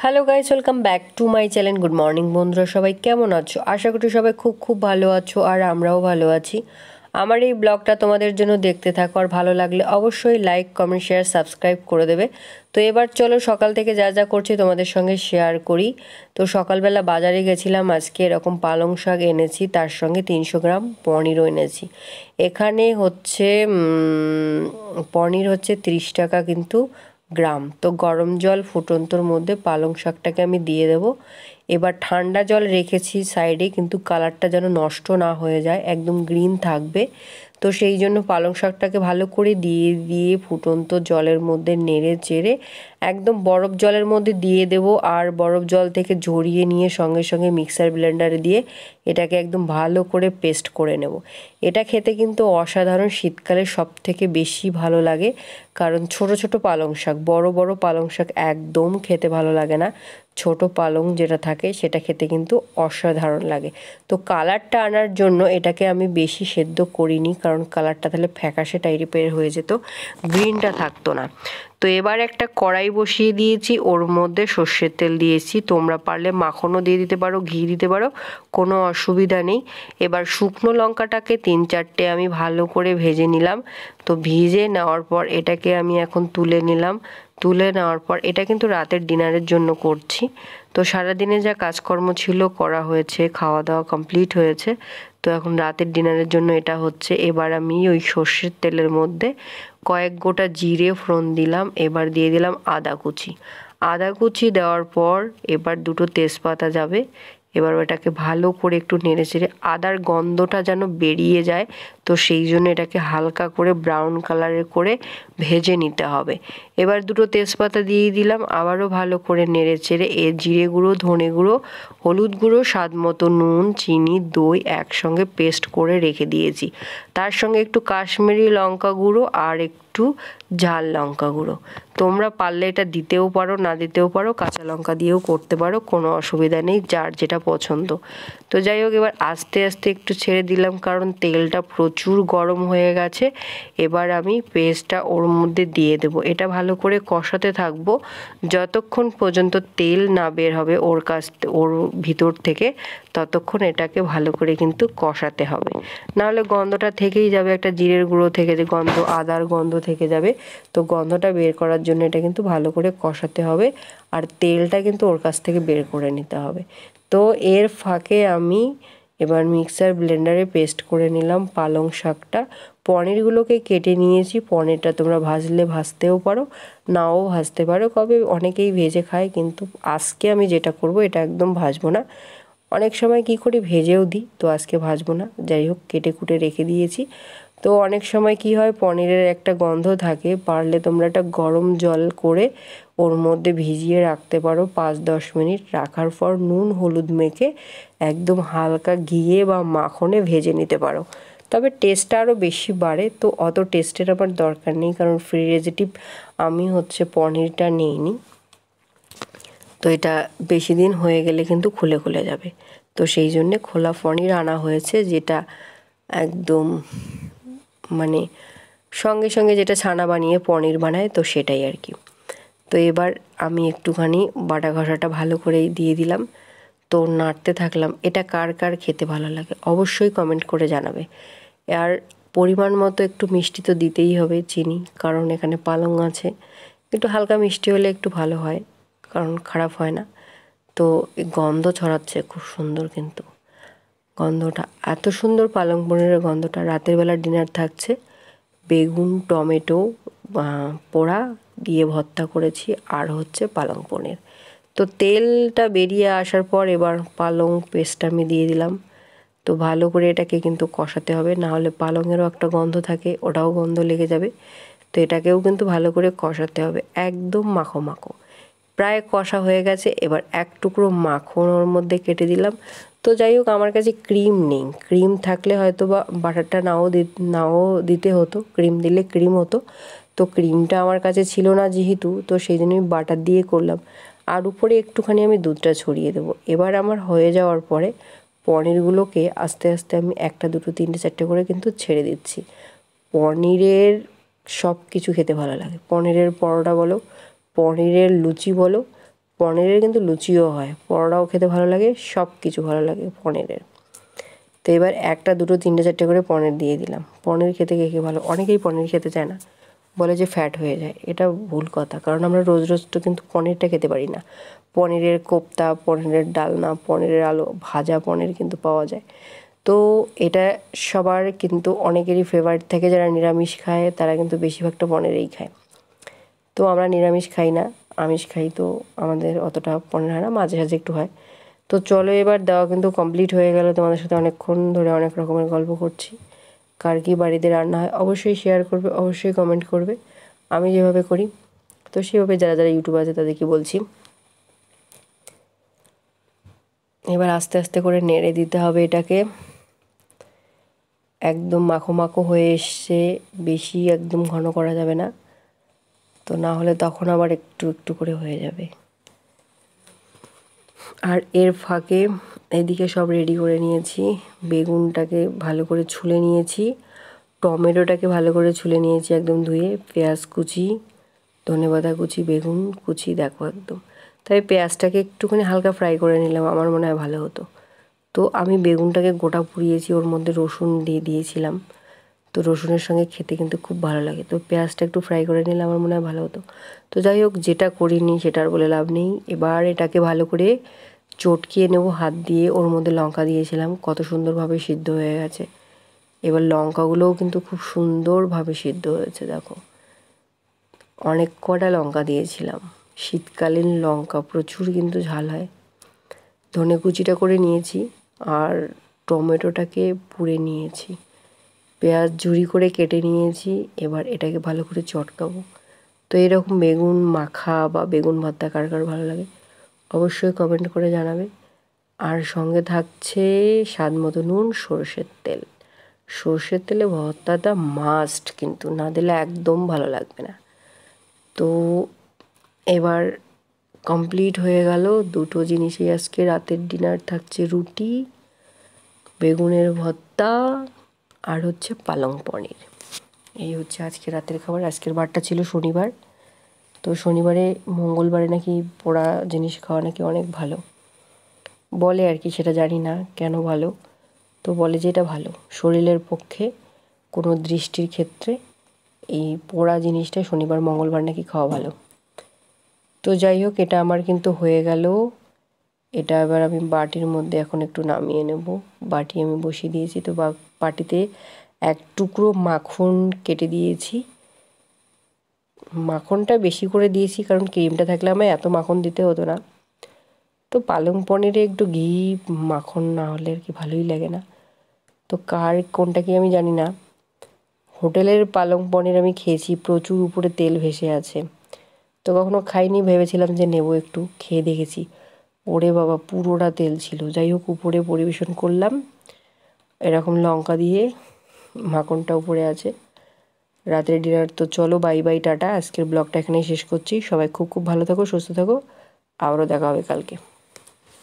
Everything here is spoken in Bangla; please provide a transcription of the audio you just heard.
Hello guys, welcome back to my channel. Good morning বন্ধুরা, সবাই কেমন আছো? আশা করি সবাই খুব খুব ভালো আছো, আর আমরাও ভালো আছি। আমার এই ব্লগটা তোমাদের জন্য দেখতে থাকো, আর ভালো লাগলে অবশ্যই লাইক, কমেন্ট, শেয়ার, সাবস্ক্রাইব করে দেবে। তো এবার চলো সকাল থেকে যা যা করছি তোমাদের সঙ্গে শেয়ার করি। তো সকালবেলা বাজারে গেছিলাম, আজকে এরকম পালং শাক এনেছি, তার সঙ্গে 300 গ্রাম পনিরও এনেছি। এখানে হচ্ছে পনির হচ্ছে 30 টাকা কিন্তু গ্রাম। তো গরম জল ফুটন্তর মধ্যে পালং শাকটাকে আমি দিয়ে দেব। এবার ঠান্ডা জল রেখেছি সাইডে, কিন্তু কালারটা যেন নষ্ট না হয়ে যায়, একদম গ্রিন থাকবে। তো সেই জন্য পালং শাকটাকে ভালো করে দিয়ে দিয়ে ফুটন্ত জলের মধ্যে নেড়ে চেড়ে একদম বরফ জলের মধ্যে দিয়ে দেব, আর বরফ জল থেকে ঝরিয়ে নিয়ে সঙ্গে সঙ্গে মিক্সার ব্লেন্ডারে দিয়ে এটাকে একদম ভালো করে পেস্ট করে নেব। এটা খেতে কিন্তু অসাধারণ, শীতকালে সব থেকে বেশি ভালো লাগে, কারণ ছোট ছোট পালং শাক, বড় বড় পালং শাক একদম খেতে ভালো লাগে না। ছোট পালং যেটা থাকে সেটা খেতে কিন্তু অসাধারণ লাগে। তো কালারটা আনার জন্য এটাকে আমি বেশি সেদ্ধ করিনি, কারণ কালারটা তাহলে ফ্যাকাশে টাইপের হয়ে যেত, গ্রিনটা থাকতো না। তো এবার একটা কড়াই বসিয়ে দিয়েছি, ওর মধ্যে সর্ষের তেল দিয়েছি। তোমরা পারলে মাখনও দিয়ে দিতে পারো, ঘি দিতে পারো, কোনো অসুবিধা নেই। এবার শুকনো লঙ্কাটাকে 3-4টে আমি ভালো করে ভেজে নিলাম। তো ভেজে নেওয়ার পর এটাকে আমি এখন তুলে নিলাম। তুলে নেওয়ার পর এটা কিন্তু রাতের ডিনারের জন্য করছি। তো সারাদিনে যা কাজকর্ম ছিল করা হয়েছে, খাওয়া দাওয়া কমপ্লিট হয়েছে। তো এখন রাতের ডিনারের জন্য এটা হচ্ছে। এবার আমি ওই সর্ষের তেলের মধ্যে কয়েক গোটা জিরে ফোড়ন দিলাম, এবার দিয়ে দিলাম আদা কুচি। আদা কুচি দেওয়ার পর এবার 2টো তেজপাতা যাবে। এবার ওটাকে ভালো করে একটু নেড়ে চেড়ে আদার গন্ধটা যেন বেরিয়ে যায়, তো সেই জন্য এটাকে হালকা করে ব্রাউন কালারের করে ভেজে নিতে হবে। এবার 2টো তেজপাতা দিয়ে দিলাম, আবারও ভালো করে নেড়ে চেড়ে জিরে গুঁড়ো, ধনে গুঁড়ো, হলুদ গুঁড়ো, স্বাদ মতো নুন, চিনি, দই একসঙ্গে পেস্ট করে রেখে দিয়েছি। তার সঙ্গে একটু কাশ্মীরি লঙ্কা গুঁড়ো আর একটু ঝাল লঙ্কা গুঁড়ো। তোমরা পারলে এটা দিতেও পারো, না দিতেও পারো, কাঁচা লঙ্কা দিয়েও করতে পারো, কোনো অসুবিধা নেই, যার যেটা পছন্দ। তো যাই হোক, এবার আস্তে আস্তে একটু ছেড়ে দিলাম, কারণ তেলটা প্রচুর গরম হয়ে গেছে। এবার আমি পেস্টটা ওর মধ্যে দিয়ে দেবো। এটা ভালো করে কষাতে থাকবো যতক্ষণ পর্যন্ত তেল না বের হবে ওর ভিতর থেকে, ততক্ষণ এটাকে ভালো করে কিন্তু কষাতে হবে। নাহলে গন্ধটা থেকেই যাবে, একটা জিরের গুঁড়ো থেকে যে গন্ধ, আদার গন্ধ থেকে যাবে। তো গন্ধটা বের করার জন্য এটা কিন্তু ভালো করে কষাতে হবে, আর তেলটা কিন্তু ওর কাছ থেকে বের করে নিতে হবে। তো এর ফাঁকে আমি এবার মিক্সার ব্লেন্ডারে পেস্ট করে নিলাম পালং শাকটা। পনিরগুলোকে কেটে নিয়েছি। পনিরটা তোমরা ভাজলে ভাজতেও পারো, নাও ভাজতে পারো, কবে অনেকেই ভেজে খায়, কিন্তু আজকে আমি যেটা করব এটা একদম ভাজবো না। অনেক সময় কি করি ভেজেও দিই, তো আজকে ভাজবো না। যাই হোক, কেটে কুটে রেখে দিয়েছি। তো অনেক সময় কি হয়, পনিরের একটা গন্ধ থাকে, পারলে তোমরা একটা গরম জল করে ওর মধ্যে ভিজিয়ে রাখতে পারো 5-10 মিনিট। রাখার পর নুন হলুদ মেখে একদম হালকা ঘিয়ে বা মাখনে ভেজে নিতে পারো, তবে টেস্টটা আরও বেশি বাড়ে। তো অত টেস্টের আবার দরকার নেই, কারণ প্রিজারভেটিভ আমি হচ্ছে পনিরটা নিইনি। তো এটা বেশি দিন হয়ে গেলে কিন্তু খুলে খুলে যাবে, তো সেই জন্যে খোলা পনির আনা হয়েছে, যেটা একদম মানে সঙ্গে সঙ্গে যেটা ছানা বানিয়ে পনির বানায়, তো সেটাই আর কি। তো এবার আমি একটুখানি বাটা ঘষাটা ভালো করেই দিয়ে দিলাম। তো নাড়তে থাকলাম। এটা কার কার খেতে ভালো লাগে অবশ্যই কমেন্ট করে জানাবে। আর পরিমাণ মতো একটু মিষ্টি তো দিতেই হবে, চিনি, কারণ এখানে পালং আছে। একটু হালকা মিষ্টি হলে একটু ভালো হয়, কারণ খারাপ হয় না। তো গন্ধ ছড়াচ্ছে খুব সুন্দর, কিন্তু গন্ধটা এত সুন্দর, পালং পনিরের গন্ধটা। রাতের বেলা ডিনার থাকছে, বেগুন, টমেটো পোড়া দিয়ে ভর্তা করেছি, আর হচ্ছে পালং পনির। তো তেলটা বেরিয়ে আসার পর এবার পালং পেস্টটা আমি দিয়ে দিলাম। তো ভালো করে এটাকে কিন্তু কষাতে হবে, না হলে পালংয়েরও একটা গন্ধ থাকে, ওটাও গন্ধ লেগে যাবে। তো এটাকেও কিন্তু ভালো করে কষাতে হবে, একদম মাখো মাখো। প্রায় কষা হয়ে গেছে। এবার এক টুকরো মাখন ওর মধ্যে কেটে দিলাম। তো যাই হোক, আমার কাছে ক্রিম নেই, ক্রিম থাকলে হয়তো বা বাটারটা নাও দিতে হতো, ক্রিম দিলে ক্রিম হতো। তো ক্রিমটা আমার কাছে ছিল না যেহেতু, তো সেই জন্য আমি বাটার দিয়ে করলাম। আর উপরে একটুখানি আমি দুধটা ছড়িয়ে দেবো। এবার আমার হয়ে যাওয়ার পরে পনিরগুলোকে আস্তে আস্তে আমি 1টা 2টো 3টে 4টে করে কিন্তু ছেড়ে দিচ্ছি। পনিরের সব কিছু খেতে ভালো লাগে, পনিরের পরোটা বলো, পনিরের লুচি বলো, পনিরের কিন্তু লুচিও হয়, পরোটাও খেতে ভালো লাগে, সব কিছু ভালো লাগে পনিরের। তো এবার 1টা 2টো 3টে 4টে করে পনির দিয়ে দিলাম। পনির খেতে কে ভালো, অনেকেই পনির খেতে চায় না, বলে যে ফ্যাট হয়ে যায়। এটা ভুল কথা, কারণ আমরা রোজ রোজ তো কিন্তু পনিরটা খেতে পারি না। পনিরের কোপ্তা, পনিরের ডালনা, পনিরের আলু ভাজা পনির কিন্তু পাওয়া যায়। তো এটা সবার কিন্তু অনেকেরই ফেভারিট থাকে, যারা নিরামিষ খায় তারা কিন্তু বেশিরভাগটা পনিরেই খায়। তো আমরা নিরামিষ খাই না, আমিষ খাই, তো আমাদের অতটা পনির হয় না, মাঝে সাঝে একটু হয়। তো চলো এবার দেওয়া কিন্তু কমপ্লিট হয়ে গেল। তোমাদের সাথে অনেকক্ষণ ধরে অনেক রকমের গল্প করছি। কার কী বাড়িতে রান্না হয় অবশ্যই শেয়ার করবে, অবশ্যই কমেন্ট করবে। আমি যেভাবে করি তো সেভাবে যারা যারা ইউটিউব আছে তাদেরকে বলছি। এবার আস্তে আস্তে করে নেড়ে দিতে হবে এটাকে। একদম মাখো মাখো হয়ে এসছে, বেশি একদম ঘন করা যাবে না, তো না হলে তখন আবার একটু একটু করে হয়ে যাবে। আর এর ফাঁকে এদিকে সব রেডি করে নিয়েছি। বেগুনটাকে ভালো করে ছুলে নিয়েছি, টমেটোটাকে ভালো করে ছুলে নিয়েছি একদম ধুয়ে, পেঁয়াজ কুচি, ধনেপাতা কুচি, বেগুন কুচি, দেখো একদম। তাই পেঁয়াজটাকে একটুখানি হালকা ফ্রাই করে নিলাম, আমার মনে হয় ভালো হতো। তো আমি বেগুনটাকে গোটা পুড়িয়েছি, ওর মধ্যে রসুন দিয়ে দিয়েছিলাম, তো রসুনের সঙ্গে খেতে কিন্তু খুব ভালো লাগে। তো পেঁয়াজটা একটু ফ্রাই করে নিলে আমার মনে হয় ভালো হতো। তো যাই হোক, যেটা করিনি সেটা আর বলে লাভ নেই। এবার এটাকে ভালো করে চটকিয়ে নেব হাত দিয়ে। ওর মধ্যে লঙ্কা দিয়েছিলাম, কত সুন্দরভাবে সিদ্ধ হয়ে গেছে। এবার লঙ্কাগুলোও কিন্তু খুব সুন্দরভাবে সিদ্ধ হয়েছে, দেখো। অনেক কটা লঙ্কা দিয়েছিলাম, শীতকালীন লঙ্কা প্রচুর কিন্তু ঝাল হয়। ধনে কুচিটা করে নিয়েছি, আর টমেটোটাকে পুড়ে নিয়েছি, পেঁয়াজ ঝুরি করে কেটে নিয়েছি। এবার এটাকে ভালো করে চটকাবো। তো এরকম বেগুন মাখা বা বেগুন ভর্তা কার কার ভালো লাগে অবশ্যই কমেন্ট করে জানাবে। আর সঙ্গে থাকছে স্বাদ মতো নুন, সরষের তেল। সরষের তেলে ভর্তাটা মাস্ট, কিন্তু না দিলে একদম ভালো লাগবে না। তো এবার কমপ্লিট হয়ে গেল। দুটো জিনিসই আজকে রাতের ডিনার থাকছে, রুটি, বেগুনের ভর্তা, আর হচ্ছে পালং পনির। এই হচ্ছে আজকে রাতের খাবার। আজকের বারটা ছিল শনিবার, তো শনিবারে মঙ্গলবারে নাকি পোড়া জিনিস খাওয়া নাকি অনেক ভালো বলে আর কি, সেটা জানি না কেন ভালো। তো বলে যে এটা ভালো শরীরের পক্ষে, কোনো দৃষ্টির ক্ষেত্রে এই পোড়া জিনিসটা শনিবার মঙ্গলবার নাকি খাওয়া ভালো। তো যাই হোক, এটা আমার কিন্তু হয়ে গেল। এটা এবার আমি বাটির মধ্যে এখন একটু নামিয়ে নেব। বাটি আমি বসিয়ে দিয়েছি, তো বাটিতে এক টুকরো মাখন কেটে দিয়েছি। মাখনটা বেশি করে দিয়েছি কারণ ক্রিমটা থাকলে আমার এত মাখন দিতে হতো না। তো পালং পনিরে একটু ঘি মাখন না হলে আর কি ভালোই লাগে না। তো কার কোনটা কি আমি জানি না। হোটেলের পালং পনির আমি খেয়েছি, প্রচুর উপরে তেল ভেসে আছে। তো কখনো খাইনি, ভেবেছিলাম যে নেব, একটু খেয়ে দেখেছি, ওরে বাবা পুরোটা তেল ছিল। যাই হোক, উপরে পরিবেশন করলাম এরকম লঙ্কা দিয়ে, মাখনটা উপরে আছে। রাতের ডিনার তো চলো, বাই বাই, টাটা। আজকের ব্লগটা এখানেই শেষ করছি। সবাই খুব খুব ভালো থাকো, সুস্থ থাকো, আবারও দেখা হবে কালকে।